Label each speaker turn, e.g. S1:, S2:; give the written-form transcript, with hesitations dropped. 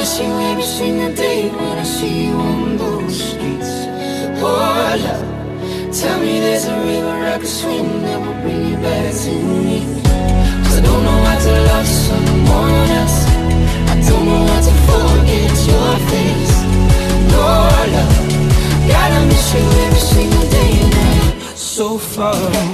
S1: miss you every single day when I see you on those streets. Oh love, tell me there's a river I could swim that will bring you back to me. 'Cause I don't know how to love someone else. I don't know how to forget your face. Oh love, gotta miss you every single day now. So far away.